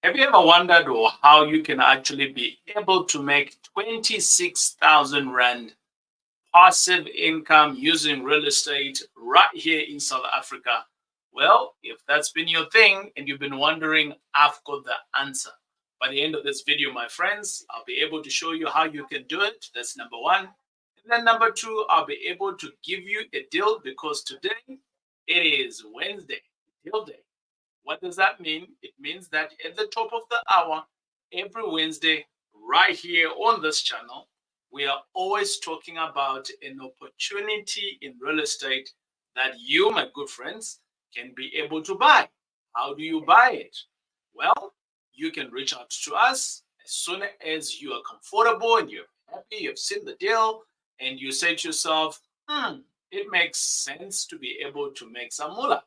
Have you ever wondered how you can actually be able to make 26,000 Rand passive income using real estate right here in South Africa? Well, if that's been your thing and you've been wondering, I've got the answer. By the end of this video, my friends, I'll be able to show you how you can do it. That's number one. And then number two, I'll be able to give you a deal because today it is Wednesday, deal day. What does that mean? It means that at the top of the hour, every Wednesday, right here on this channel, we are always talking about an opportunity in real estate that you, my good friends, can be able to buy. How do you buy it? Well, you can reach out to us as soon as you are comfortable and you're happy, you've seen the deal, and you say to yourself, it makes sense to be able to make some moolah.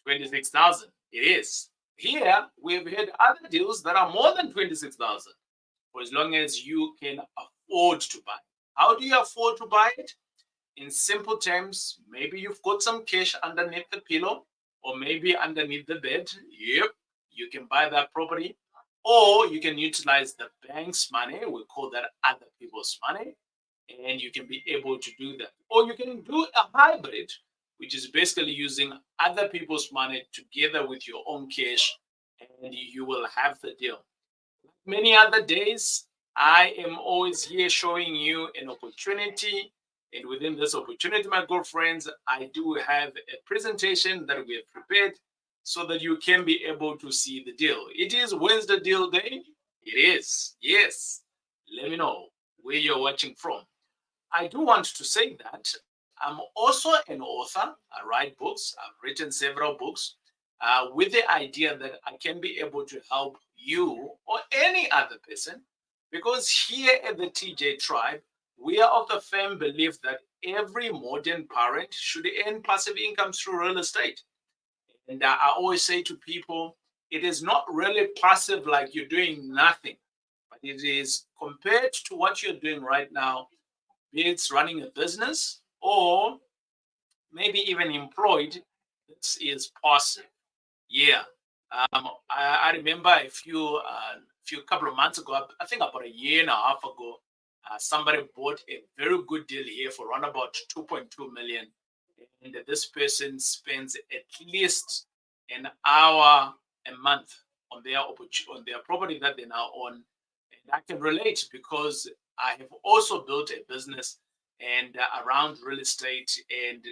26,000. It is. Here, we've had other deals that are more than 26,000 for as long as you can afford to buy. How do you afford to buy it? In simple terms, maybe you've got some cash underneath the pillow or maybe underneath the bed. Yep, you can buy that property. Or you can utilize the bank's money. We call that other people's money. And you can be able to do that. Or you can do a hybrid, which is basically using other people's money together with your own cash, and you will have the deal. Many other days, I am always here showing you an opportunity. And within this opportunity, my good friends, I do have a presentation that we have prepared so that you can be able to see the deal. It is Wednesday deal day. It is. Yes. Let me know where you're watching from. I do want to say that I'm also an author. I write books. I've written several books with the idea that I can be able to help you or any other person. Because here at the TJ Tribe, we are of the firm belief that every modern parent should earn passive income through real estate. And I always say to people, it is not really passive like you're doing nothing, but it is compared to what you're doing right now, be it running a business or maybe even employed. This is passive. Yeah. I remember a few couple of months ago, I think about a year and a half ago, somebody bought a very good deal here for around about 2.2 million. And this person spends at least an hour a month on their property that they now own. And I can relate because I have also built a business and around real estate. And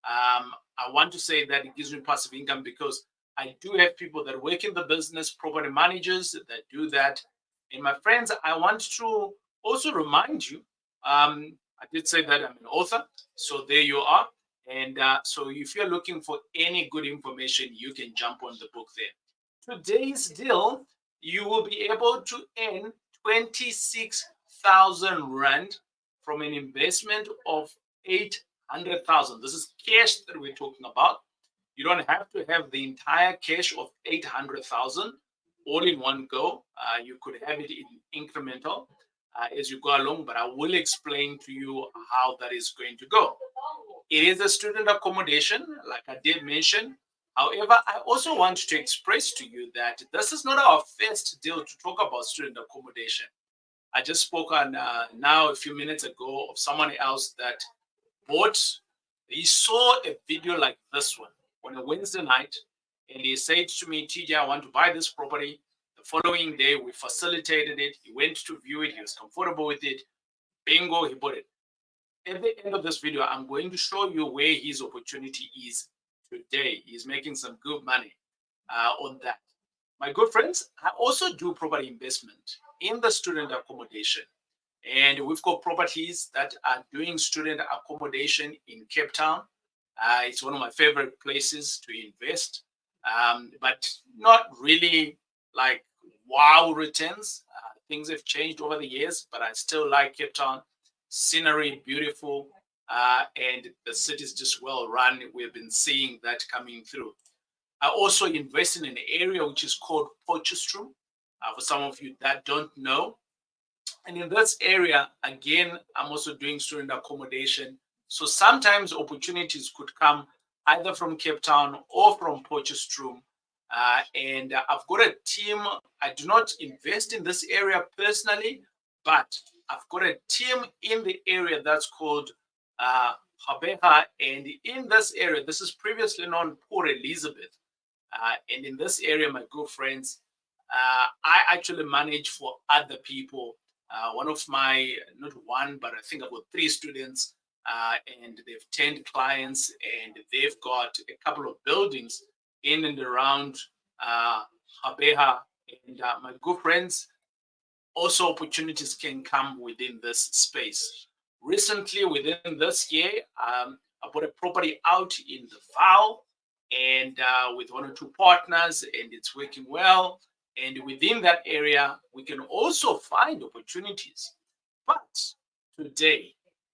I want to say that it gives me passive income because I do have people that work in the business, property managers that do that. And my friends, I want to also remind you, I did say that I'm an author. So there you are. And so if you're looking for any good information, you can jump on the book there. Today's deal, you will be able to earn 26,000 Rand from an investment of 800,000. This is cash that we're talking about. You don't have to have the entire cash of 800,000 all in one go. You could have it in incremental as you go along, but I will explain to you how that is going to go. It is a student accommodation, like I did mention. However, I also want to express to you that this is not our first deal to talk about student accommodation. I just spoke on now a few minutes ago of someone else that bought, he saw a video like this one on a Wednesday night, and he said to me, TJ, I want to buy this property. The following day, we facilitated it. He went to view it. He was comfortable with it. Bingo, he bought it. At the end of this video, I'm going to show you where his opportunity is today. He's making some good money on that. My good friends, I also do property investment in the student accommodation. And we've got properties that are doing student accommodation in Cape Town. It's one of my favorite places to invest, but not really like wow returns. Things have changed over the years, but I still like Cape Town. Scenery, beautiful, and the city is just well run. We've been seeing that coming through. I also invest in an area which is called Potchefstroom. For some of you that don't know, and in this area, again, I'm also doing student accommodation. So sometimes opportunities could come either from Cape Town or from Potchefstroom. And I've got a team. I do not invest in this area personally, but I've got a team in the area that's called Habeha. And in this area, this is previously known Port Elizabeth. And in this area, my good friends, I actually manage for other people. One of my, not one, but I think I've got three students, and they've 10 clients, and they've got a couple of buildings in and around Habeha. And my good friends, also opportunities can come within this space. Recently, within this year, I bought a property out in the Val and with one or two partners, and it's working well. And within that area, we can also find opportunities. But today,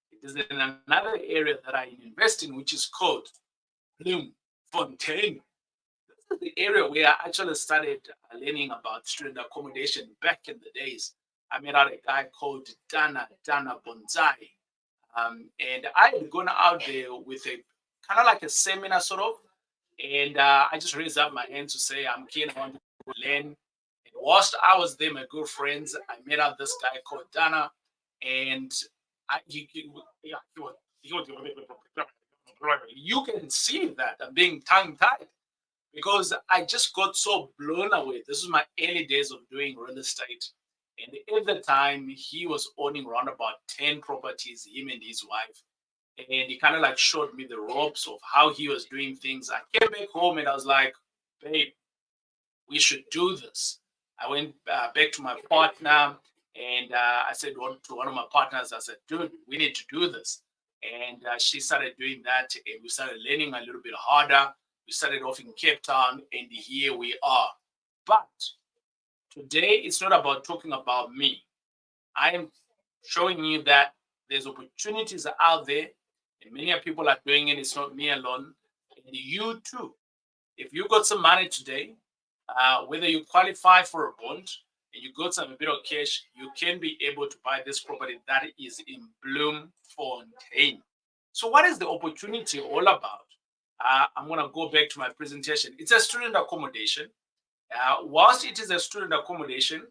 it is in another area that I invest in, which is called Bloemfontein. This is the area where I actually started learning about student accommodation back in the days. I met out a guy called Dana Bonzai. And I had gone out there with a kind of like a seminar sort of. And I just raised up my hand to say, I'm keen, I want to learn. And whilst I was there, my good friends, I met out this guy called Dana. And yeah, you can see that I'm being tongue tied because I just got so blown away. This was my early days of doing real estate. And at the time, he was owning around about 10 properties, him and his wife. And he kind of like showed me the ropes of how he was doing things. I came back home and I was like, babe, we should do this. I went back to my partner and I said to one of my partners, I said, dude, we need to do this. And she started doing that and we started learning a little bit harder. We started off in Cape Town and here we are. But today it's not about talking about me. I am showing you that there's opportunities out there and many people are doing it. It's not me alone. And you too. If you got some money today, whether you qualify for a bond and you got some a bit of cash, you can be able to buy this property that is in Bloemfontein. So, what is the opportunity all about? I'm going to go back to my presentation. It's a student accommodation. Whilst it is a student accommodation,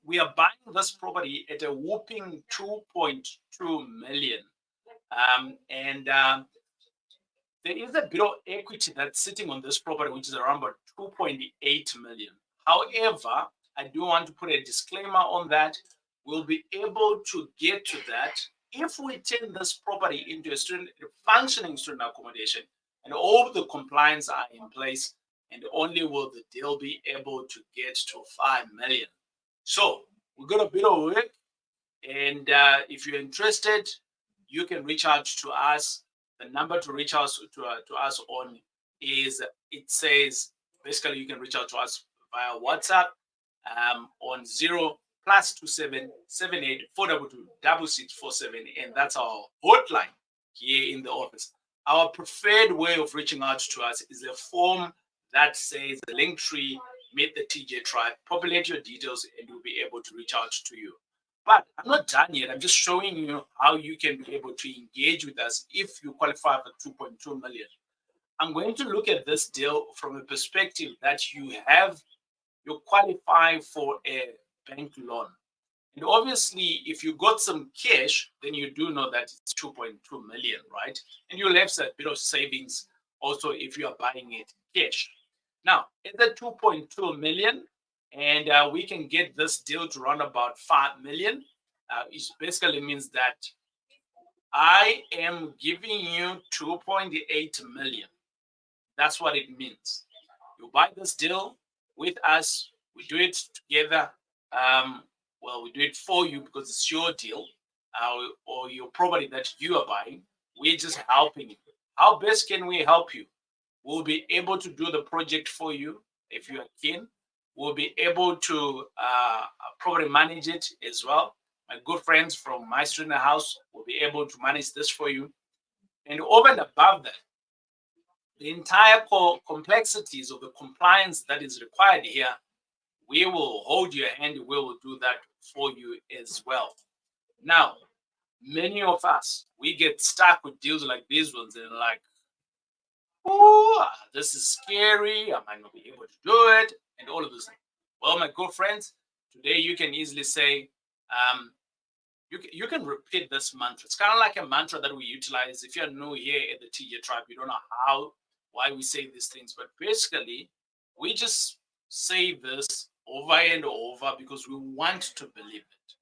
we are buying this property at a whooping 2.2 million. And there is a bit of equity that's sitting on this property, which is around about 2.8 million. However, I do want to put a disclaimer on that. We'll be able to get to that if we turn this property into a functioning student accommodation and all the compliance are in place, and only will the deal be able to get to 5 million. So we've got a bit of work, and if you're interested, you can reach out to us. The number to reach out to us on is, it says, basically you can reach out to us via WhatsApp on 0+2778 422 and that's our hotline here in the office. Our preferred way of reaching out to us is a form that says the link tree, meet the TJ tribe, populate your details, and we'll be able to reach out to you. But I'm not done yet. I'm just showing you how you can be able to engage with us if you qualify for 2.2 million. I'm going to look at this deal from a perspective that you qualify for a bank loan. And obviously, if you got some cash, then you do know that it's 2.2 million, right? And you'll have a bit of savings also if you are buying it cash. Now, at the 2.2 million, and we can get this deal to run about 5 million. It basically means that I am giving you 2.8 million. That's what it means. You buy this deal with us, we do it together. Well, we do it for you because it's your deal or your property that you are buying. We're just helping you. How best can we help you? We'll be able to do the project for you if you are keen. We'll be able to probably manage it as well. My good friends from my student house will be able to manage this for you. And over and above that, the entire complexities of the compliance that is required here, we will hold your hand. We will do that for you as well. Now, many of us, we get stuck with deals like these ones and like, oh, this is scary. I might not be able to do it, and all of this. Well, my good friends, today you can easily say, um, you can repeat this mantra. It's kind of like a mantra that we utilize. If you're new here at the TJ tribe, you don't know why we say these things, but basically, we just say this over and over because we want to believe it.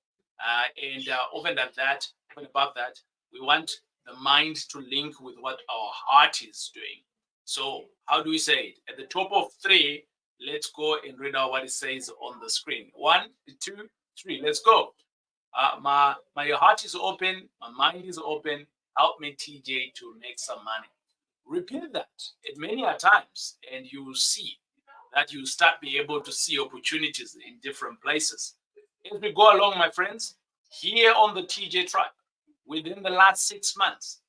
And over and at that, even above that, we want the mind to link with what our heart is doing. So, how do we say it? At the top of three, let's go and read out what it says on the screen. One, two, three. Let's go. My heart is open, my mind is open. Help me, TJ, to make some money. Repeat that it many a times, and you will see that you start be able to see opportunities in different places. As we go along, my friends, here on the TJ tribe, within the last 6 months,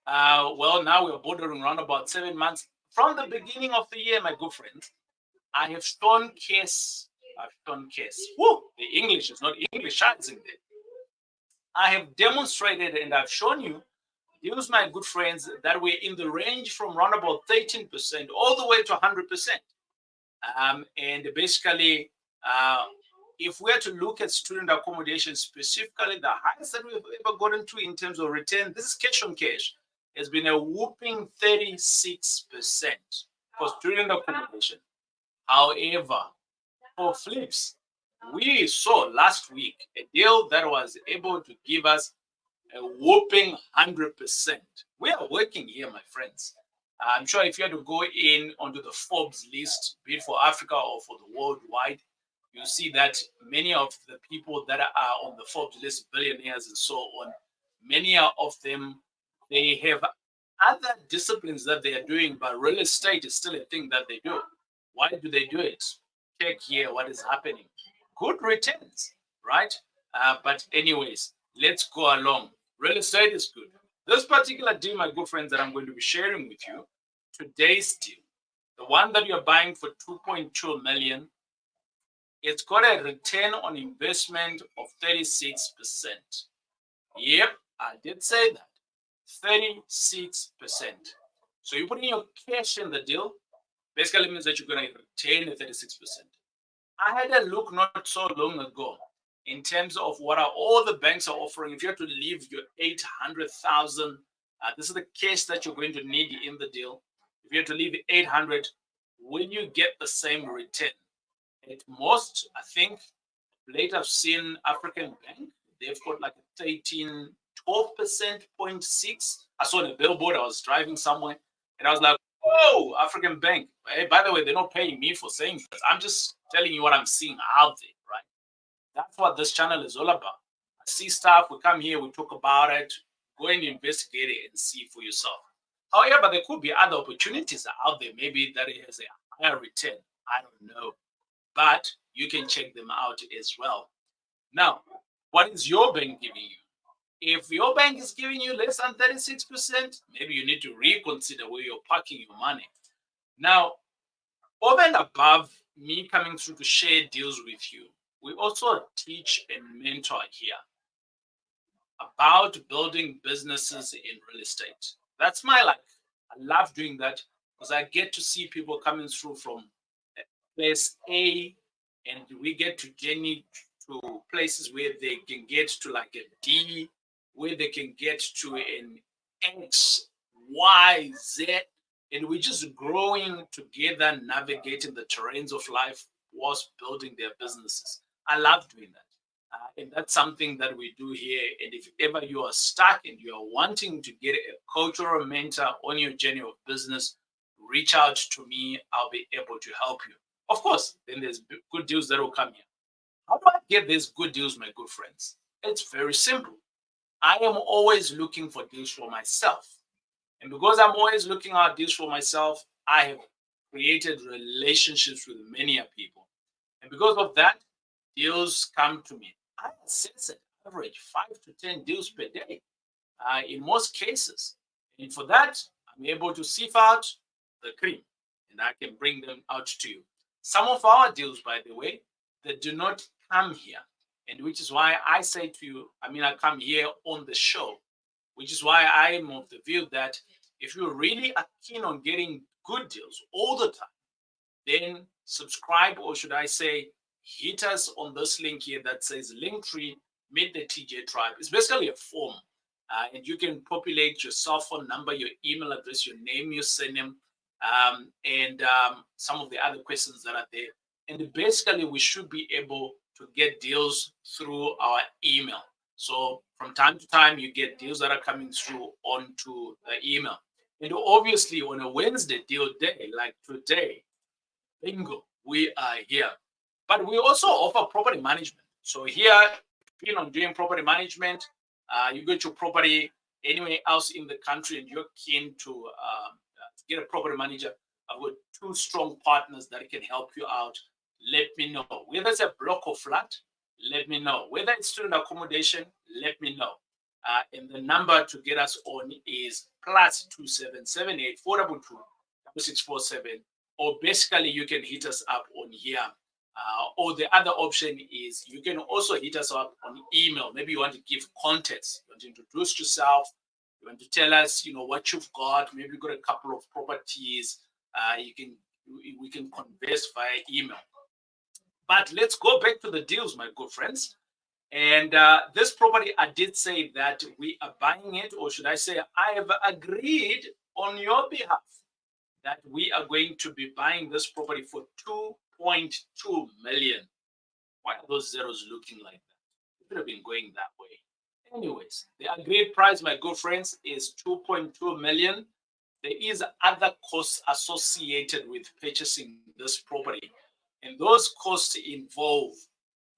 well, now we're bordering around about 7 months. From the beginning of the year, my good friends, I have shown case. I've shown case. Woo! The English is not English, isn't it? I have demonstrated and I've shown you, deals, my good friends, that we're in the range from around about 13% all the way to 100%. And basically, uh, if we're to look at student accommodation specifically, the highest that we've ever gotten to in terms of return, this is cash on cash, has been a whooping 36% for student accommodation. However, for flips, we saw last week a deal that was able to give us a whooping 100%. We are working here, my friends. I'm sure if you had to go in onto the Forbes list, be it for Africa or for the worldwide, you see that many of the people that are on the Forbes list, billionaires and so on, many of them, they have other disciplines that they are doing, but real estate is still a thing that they do. Why do they do it? Check here what is happening. Good returns, right? But anyways, let's go along. Real estate is good. This particular deal, my good friends, that I'm going to be sharing with you, today's deal, the one that you're buying for 2.2 million, it's got a return on investment of 36%. Yep, I did say that. 36%. So you put in your cash in the deal, basically means that you're going to retain the 36%. I had a look not so long ago in terms of what are all the banks are offering. If you have to leave your 800,000, this is the cash that you're going to need in the deal. If you have to leave 800, will you get the same return? At most, I think, late I've seen African Bank, they've got like a 13, 12%, 0.6. I saw on a billboard, I was driving somewhere, and I was like, whoa, African Bank. Hey, by the way, they're not paying me for saying this. I'm just telling you what I'm seeing out there, right? That's what this channel is all about. I see stuff, we come here, we talk about it, go and investigate it and see for yourself. However, there could be other opportunities out there, maybe that it has a higher return. I don't know. But you can check them out as well. Now, what is your bank giving you? If your bank is giving you less than 36%, maybe you need to reconsider where you're parking your money. Now, over and above me coming through to share deals with you, we also teach and mentor here about building businesses in real estate. That's my life. I love doing that because I get to see people coming through from place A, and we get to journey to places where they can get to like a D, where they can get to an X, Y, Z, and we're just growing together, navigating the terrains of life whilst building their businesses. I love doing that. And that's something that we do here. And if ever you are stuck and you are wanting to get a coach or a mentor on your journey of business, reach out to me. I'll be able to help you. Of course, then there's good deals that will come here. How do I get these good deals, my good friends? It's very simple. I am always looking for deals for myself. And because I'm always looking at deals for myself, I have created relationships with many people. And because of that, deals come to me. I assess an average 5 to 10 deals per day in most cases. And for that, I'm able to sift out the cream and I can bring them out to you. Some of our deals, by the way, they do not come here. And which is why I say to you, I come here on the show, which is why I am of the view that If you really are keen on getting good deals all the time, then subscribe, or should I say, hit us on this link here that says Linktree, Meet the TJ Tribe. It's basically a form, and you can populate your cell phone number, your email address, your name, your surname, and some of the other questions that are there. And basically, we should be able to get deals through our email. So from time to time, you get deals that are coming through onto the email. And obviously, on a Wednesday deal day like today, bingo, we are here. But we also offer property management. So here, keen on doing property management, you get your property anywhere else in the country and you're keen to get a property manager, I've got two strong partners that can help you out. Let me know. Whether it's a block or flat, let me know. Whether it's student accommodation, let me know. And the number to get us on is plus 2778 422 647, or basically you can hit us up on here. Or the other option is you can also hit us up on email. Maybe you want to give context, you want to introduce yourself, you want to tell us, what you've got. Maybe you've got a couple of properties. We can converse via email. But let's go back to the deals, my good friends. And this property, I did say that we are buying it, or should I say, I have agreed on your behalf that we are going to be buying this property for 2.2 million. Why are those zeros looking like that? It could have been going that way. Anyways, the agreed price, my good friends, is 2.2 million. There is other costs associated with purchasing this property, and those costs involve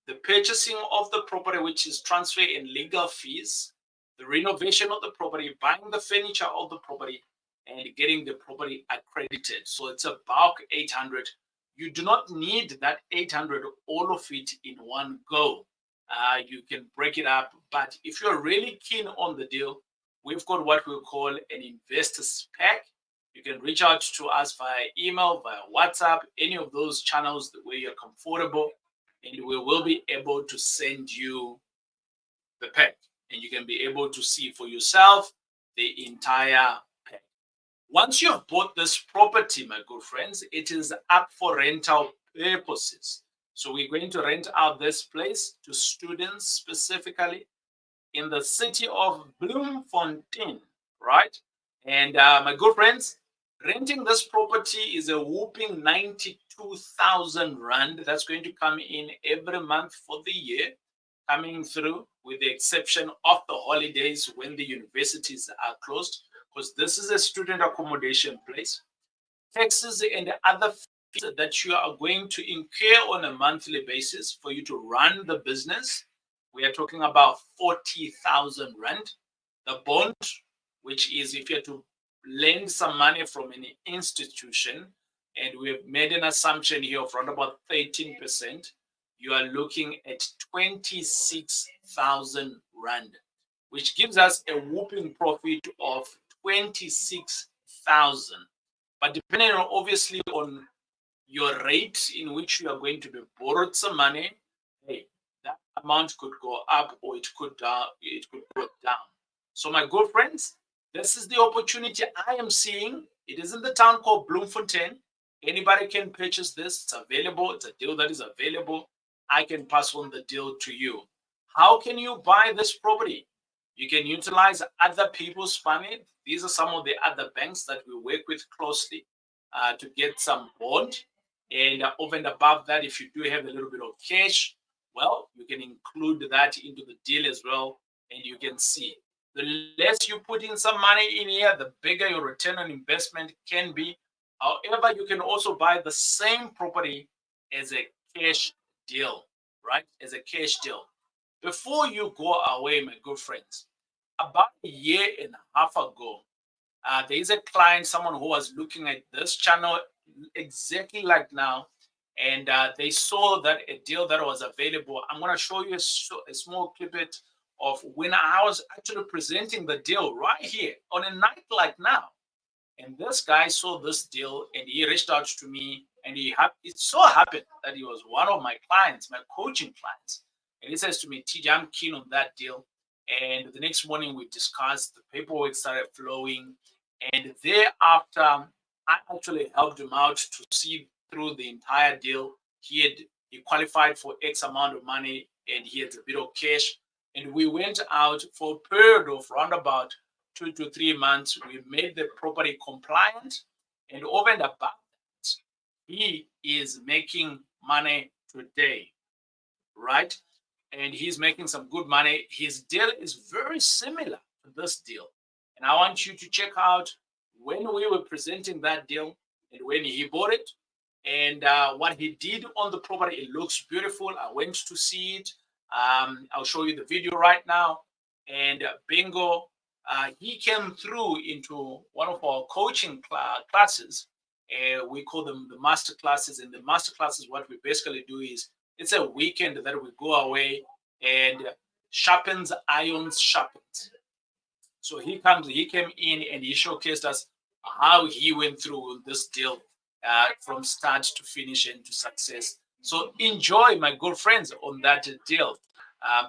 the purchasing of the property, which is transfer and legal fees, the renovation of the property, buying the furniture of the property, and getting the property accredited. So it's about 800. You do not need that 800, all of it in one go. You can break it up. But if you're really keen on the deal, we've got what we call an investor's pack. You can reach out to us via email, via WhatsApp, any of those channels where you're comfortable, and we will be able to send you the pack. And you can be able to see for yourself the entire pack. Once you have bought this property, my good friends, it is up for rental purposes. So we're going to rent out this place to students specifically in the city of Bloemfontein, right? And my good friends, renting this property is a whooping 92,000 Rand. That's going to come in every month for the year, coming through with the exception of the holidays when the universities are closed, because this is a student accommodation place. Taxes and other fees that you are going to incur on a monthly basis for you to run the business, we are talking about 40,000 Rand. The bond, which is if you have to lend some money from an institution, and we have made an assumption here of around about 13%, you are looking at 26,000 Rand, which gives us a whooping profit of 26,000. But depending on obviously on your rate in which you are going to be borrowed some money, hey, that amount could go up or it could go down. So my good friends, this is the opportunity I am seeing. It is in the town called Bloemfontein. Anybody can purchase this. It's available. It's a deal that is available. I can pass on the deal to you. How can you buy this property? You can utilize other people's money. These are some of the other banks that we work with closely to get some bond. And over and above that, if you do have a little bit of cash, well, you can include that into the deal as well. And you can see the less you put in some money in here, the bigger your return on investment can be. However, you can also buy the same property as a cash deal, right? As a cash deal. Before you go away, my good friends, about a year and a half ago, there is a client, someone who was looking at this channel exactly like now, and they saw that a deal that was available. I'm going to show you a small clip of when I was actually presenting the deal right here on a night like now. And this guy saw this deal and he reached out to me, and it so happened that he was one of my clients, my coaching clients. And he says to me, TJ, I'm keen on that deal. And the next morning we discussed, the paperwork started flowing. And thereafter, I actually helped him out to see through the entire deal. He qualified for X amount of money and he had a bit of cash. And we went out for a period of round about 2 to 3 months. We made the property compliant, and over and above that, he is making money today, right? And he's making some good money. His deal is very similar to this deal. And I want you to check out when we were presenting that deal and when he bought it and what he did on the property. It looks beautiful. I went to see it. I'll show you the video right now. And bingo, he came through into one of our coaching classes. We call them the master classes. And the master classes, what we basically do is it's a weekend that we go away and sharpens irons sharpens. So he came in and he showcased us how he went through this deal from start to finish and to success. So enjoy, my good friends, on that deal.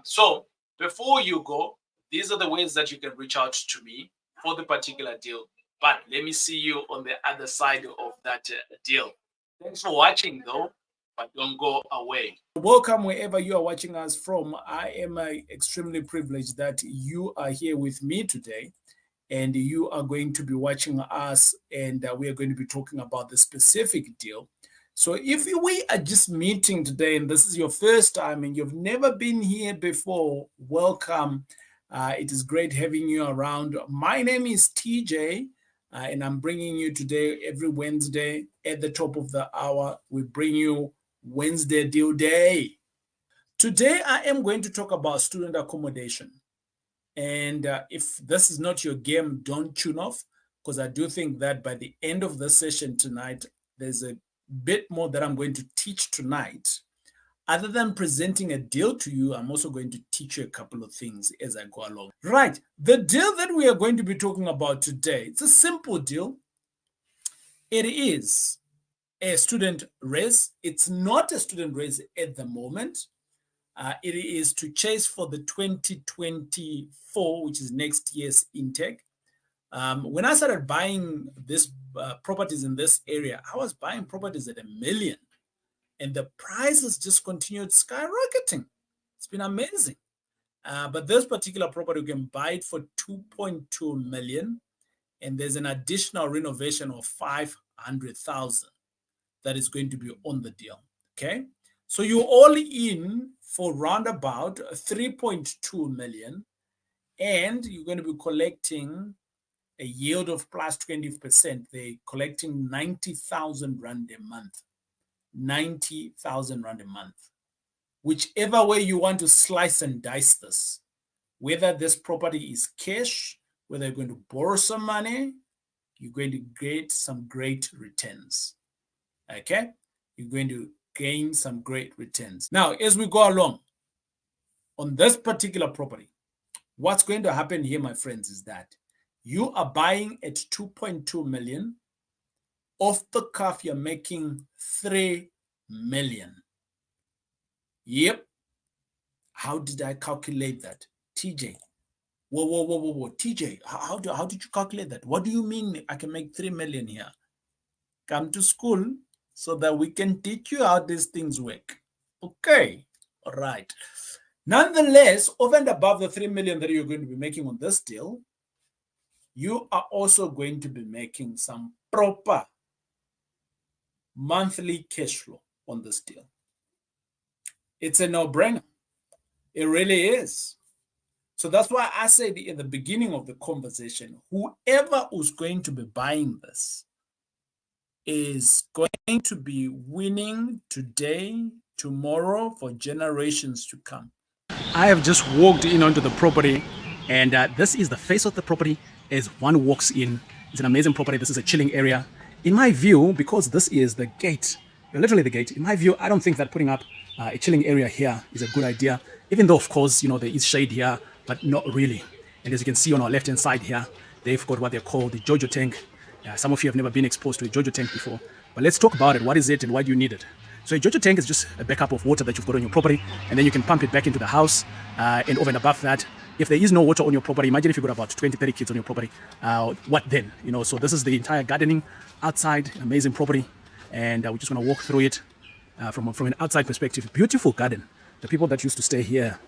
So before you go, these are the ways that you can reach out to me for the particular deal. But let me see you on the other side of that deal. Thanks for watching, though, but don't go away. Welcome wherever you are watching us from. I am extremely privileged that you are here with me today and you are going to be watching us, and we are going to be talking about the specific deal. So if we are just meeting today and this is your first time and you've never been here before, welcome. It is great having you around. My name is TJ. And I'm bringing you today every Wednesday at the top of the hour. We bring you Wednesday Deal Day. Today, I am going to talk about student accommodation. And if this is not your game, don't tune off, because I do think that by the end of the session tonight, there's a bit more that I'm going to teach tonight. Other than presenting a deal to you, I'm also going to teach you a couple of things as I go along. Right, the deal that we are going to be talking about today, it's a simple deal. It is a student raise. It's not a student raise at the moment. It is to chase for the 2024, which is next year's intake. When I started buying this properties in this area, I was buying properties at $1 million. And the prices just continued skyrocketing. It's been amazing. But this particular property, you can buy it for 2.2 million. And there's an additional renovation of 500,000 that is going to be on the deal. Okay. So you're all in for roundabout 3.2 million. And you're going to be collecting a yield of plus 20%. They're collecting 90,000 Rand a month. 90,000 Rand a month. Whichever way you want to slice and dice this, whether this property is cash, whether you're going to borrow some money, you're going to get some great returns. Okay? You're going to gain some great returns. Now, as we go along, on this particular property, what's going to happen here, my friends, is that you are buying at 2.2 million. Off the cuff, you're making 3 million. Yep. How did I calculate that? TJ. Whoa. TJ, how did you calculate that? What do you mean I can make 3 million here? Come to school so that we can teach you how these things work. Okay. All right. Nonetheless, over and above the 3 million that you're going to be making on this deal, you are also going to be making some proper monthly cash flow on this deal. It's a no-brainer. It really is. So that's why I said at the beginning of the conversation, whoever who's going to be buying this is going to be winning today, tomorrow, for generations to come. I have just walked in onto the property, and this is the face of the property as one walks in. It's an amazing property. This is a chilling area. In my view, because this is the gate, literally the gate, in my view, I don't think that putting up a chilling area here is a good idea, even though, of course, there is shade here, but not really. And as you can see on our left-hand side here, they've got what they call the Jojo tank. Some of you have never been exposed to a Jojo tank before, but let's talk about it. What is it and why do you need it? So a Jojo tank is just a backup of water that you've got on your property, and then you can pump it back into the house. And over and above that, if there is no water on your property, imagine if you got about 20, 30 kids on your property, what then? You know, so this is the entire gardening outside, amazing property. And we're just going to walk through it from an outside perspective. Beautiful garden. The people that used to stay here,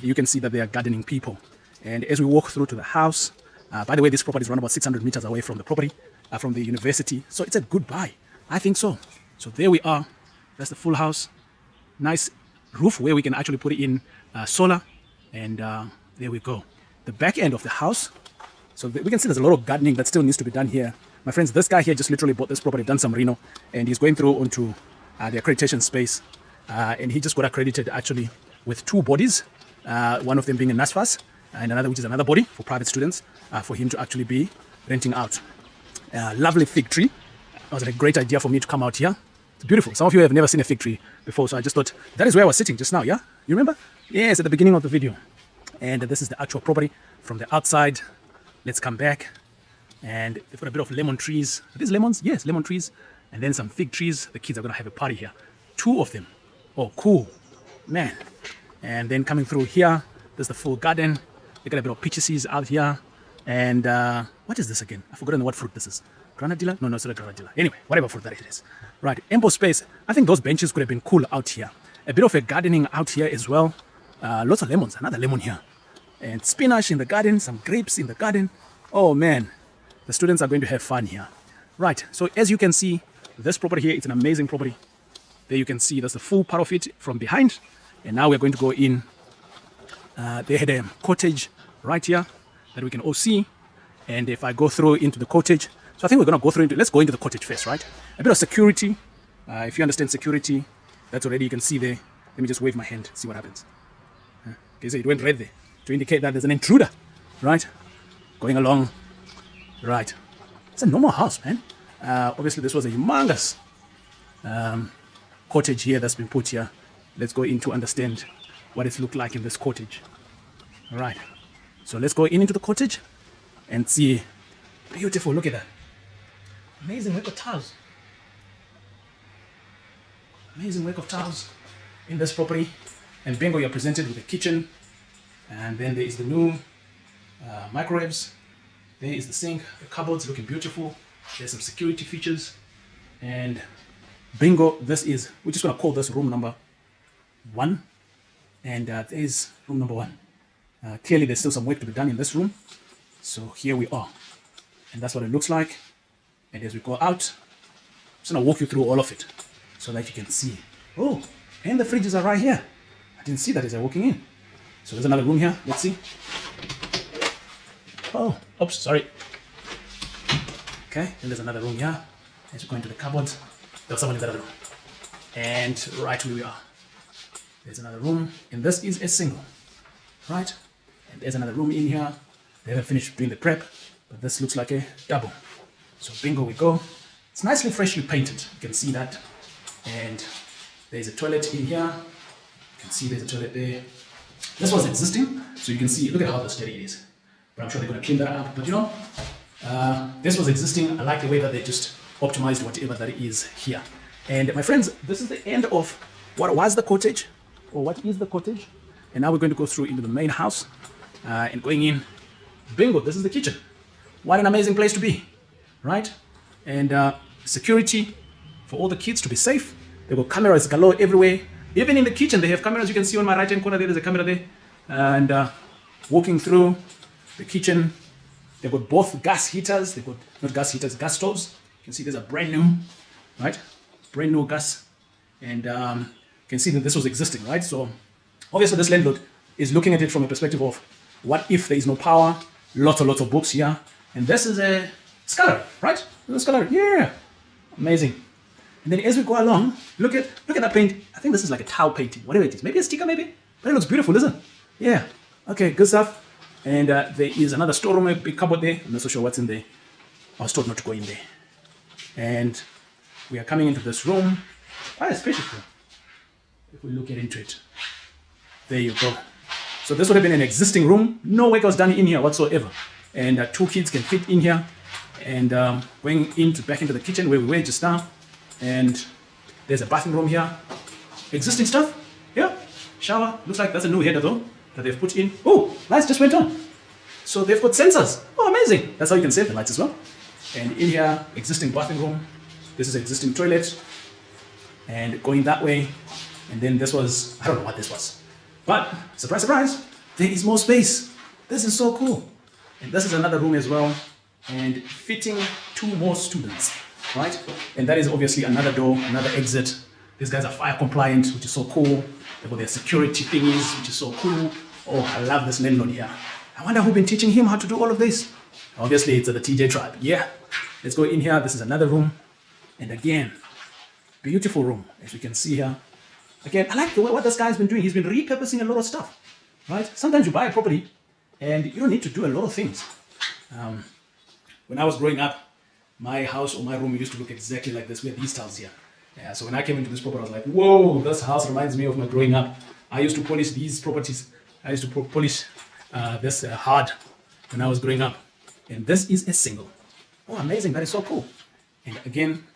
you can see that they are gardening people. And as we walk through to the house, by the way, this property is around about 600 meters away from the property, from the university. So it's a good buy. I think so. So there we are. That's the full house. Nice roof where we can actually put in solar. And there we go. The back end of the house. So we can see there's a lot of gardening that still needs to be done here. My friends, this guy here just literally bought this property, done some reno, and he's going through onto the accreditation space. And he just got accredited actually with 2 bodies, one of them being a NSFAS, and another which is another body for private students, for him to actually be renting out. Lovely fig tree. It was a great idea for me to come out here. It's beautiful. Some of you have never seen a fig tree before, so I just thought that is where I was sitting just now, yeah? You remember? Yes, at the beginning of the video. And this is the actual property from the outside. Let's come back. And they've got a bit of lemon trees. Are these lemons? Yes, lemon trees. And then some fig trees. The kids are going to have a party here. 2 of them. Oh, cool. Man. And then coming through here, there's the full garden. They got a bit of peaches out here. And what is this again? I've forgotten what fruit this is. Granadilla? No, it's not a granadilla. Anyway, whatever fruit that it is. Right, ample space. I think those benches could have been cool out here. A bit of a gardening out here as well. Lots of lemons. Another lemon here. And spinach in the garden. Some grapes in the garden. Oh, man. The students are going to have fun here. Right, so as you can see, this property here, it's an amazing property. There you can see there's the full part of it from behind. And now we're going to go in. They had a cottage right here that we can all see. And if I go through into the cottage, so I think we're going to go through into, let's go into the cottage first, right? A bit of security. If you understand security, that's already, you can see there. Let me just wave my hand, see what happens. Okay, so it went red there to indicate that there's an intruder, right? Going along, right. It's a normal house, man. Obviously, this was a humongous cottage here that's been put here. Let's go in to understand what it's looked like in this cottage. All right. So let's go into the cottage and see. Beautiful, look at that. Amazing work of tiles. Amazing work of tiles in this property. And bingo, you're presented with a kitchen. And then there is the new microwaves. There is the sink, the cupboards looking beautiful. There's some security features. And bingo, this is, we're just going to call this room number 1. And there's room number 1. Clearly, there's still some work to be done in this room. So here we are. And that's what it looks like. And as we go out, I'm just going to walk you through all of it so that you can see. Oh, and the fridges are right here. I didn't see that as I walking in. So there's another room here. Let's see. Oh, oops, sorry. Okay, then there's another room here. As we go into the cupboard, there's someone in that other room. And right where we are. There's another room, and this is a single, right? And there's another room in here. They haven't finished doing the prep, but this looks like a double. So bingo we go. It's nicely freshly painted. You can see that. And there's a toilet in here. You can see there's a toilet there. This was existing, so you can see, look at how dirty it is. But I'm sure they're going to clean that up. But you know, this was existing. I like the way that they just optimized whatever that is here. And my friends, this is the end of what was the cottage, or what is the cottage. And now we're going to go through into the main house and going in. Bingo, this is the kitchen. What an amazing place to be, right? And security for all the kids to be safe. They've got cameras galore everywhere. Even in the kitchen, they have cameras. You can see on my right-hand corner there's a camera there. And walking through the kitchen, they've got both gas heaters. They've got, not gas heaters, gas stoves. You can see there's a brand new, right? Brand new gas. And you can see that this was existing, right? So obviously this landlord is looking at it from a perspective of what if there is no power? Lots of books here. And this is a scullery, right? This is a scullery, yeah. Amazing. And then as we go along, look at that paint. I think this is like a tile painting, whatever it is. Maybe a sticker, maybe? But it looks beautiful, isn't it? Yeah. Okay, good stuff. And there is another storeroom, a big cupboard there. I'm not so sure what's in there. I was told not to go in there. And we are coming into this room. Quite a spacious room. If we look into it. There you go. So this would have been an existing room. No work was done in here whatsoever. And 2 kids can fit in here. And going back into the kitchen where we were just now. And there's a bathroom room here. Existing stuff. Yeah. Shower. Looks like that's a new header though. that they've put in. Oh, lights just went on. So they've got sensors. Oh, amazing. That's how you can save the lights as well. And in here, existing bathing room. This is existing toilet. And going that way. And then this was, I don't know what this was. But, surprise, surprise, there is more space. This is so cool. And this is another room as well. And fitting 2 more students, right? And that is obviously another door, another exit. These guys are fire compliant, which is so cool. They've got their security thingies, which is so cool. Oh, I love this landlord here. I wonder who's been teaching him how to do all of this. Obviously, it's the TJ tribe. Yeah. Let's go in here. This is another room. And again, beautiful room, as you can see here. Again, I like the way what this guy's been doing. He's been repurposing a lot of stuff, right? Sometimes you buy a property and you don't need to do a lot of things. When I was growing up, my house or my room used to look exactly like this. We had these tiles here. Yeah, so when I came into this property, I was like, whoa, this house reminds me of my growing up. I used to polish these properties. I used to polish this hard when I was growing up. And this is a single. Oh, amazing. That is so cool. And again,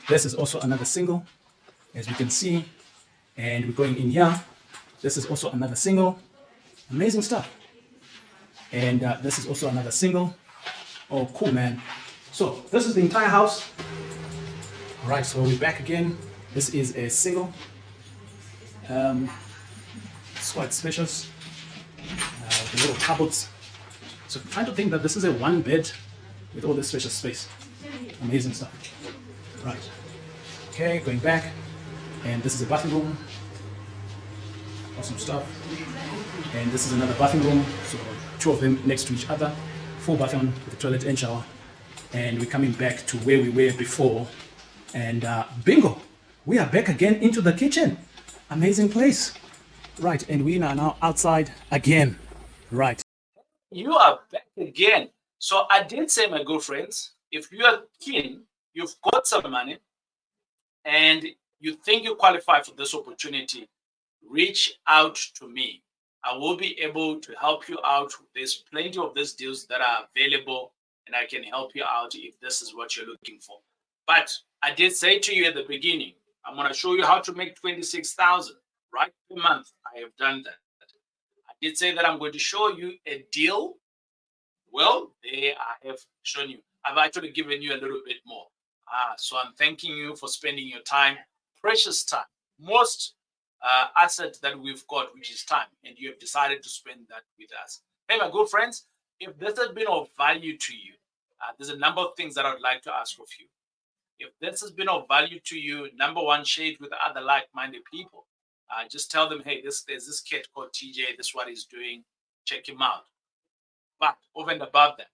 this is also another single, as we can see. And we're going in here. This is also another single. Amazing stuff. And this is also another single. Oh, cool, man. So this is the entire house. All right, so we're back again. This is a single. It's quite spacious. The little cupboards. So I'm trying to think that this is a 1 bed with all this spacious space. Amazing stuff. Right. Okay, going back. And this is a bathing room. Awesome stuff. And this is another bathing room. So 2 of them next to each other. Full bathroom with a toilet and shower. And we're coming back to where we were before. And bingo! We are back again into the kitchen. Amazing place. Right, and we are now outside again. Right. You are back again. So I did say, my good friends, if you are keen, you've got some money, and you think you qualify for this opportunity, reach out to me. I will be able to help you out. There's plenty of these deals that are available, and I can help you out if this is what you're looking for. But I did say to you at the beginning, I'm going to show you how to make 26,000 right per month. I have done that. I did say that I'm going to show you a deal. Well, there I have shown you. I've actually given you a little bit more. So I'm thanking you for spending your time, precious time, most asset that we've got, which is time, and you have decided to spend that with us. Hey, my good friends, if this has been of value to you, there's a number of things that I would like to ask of you. If this has been of value to you, number one, share it with other like-minded people. Just tell them, hey, there's this kid called TJ. This is what he's doing. Check him out. But over and above that,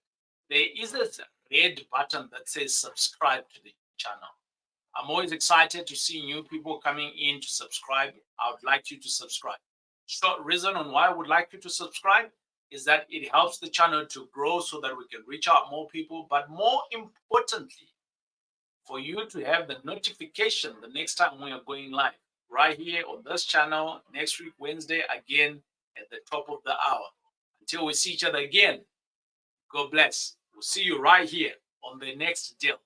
there is a red button that says subscribe to the channel. I'm always excited to see new people coming in to subscribe. I would like you to subscribe. Short reason on why I would like you to subscribe is that it helps the channel to grow so that we can reach out more people. But more importantly, for you to have the notification the next time we are going live, right here on this channel, next week, Wednesday, again at the top of the hour. Until we see each other again, God bless. We'll see you right here on the next deal.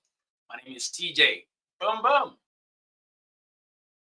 My name is TJ. Boom, boom.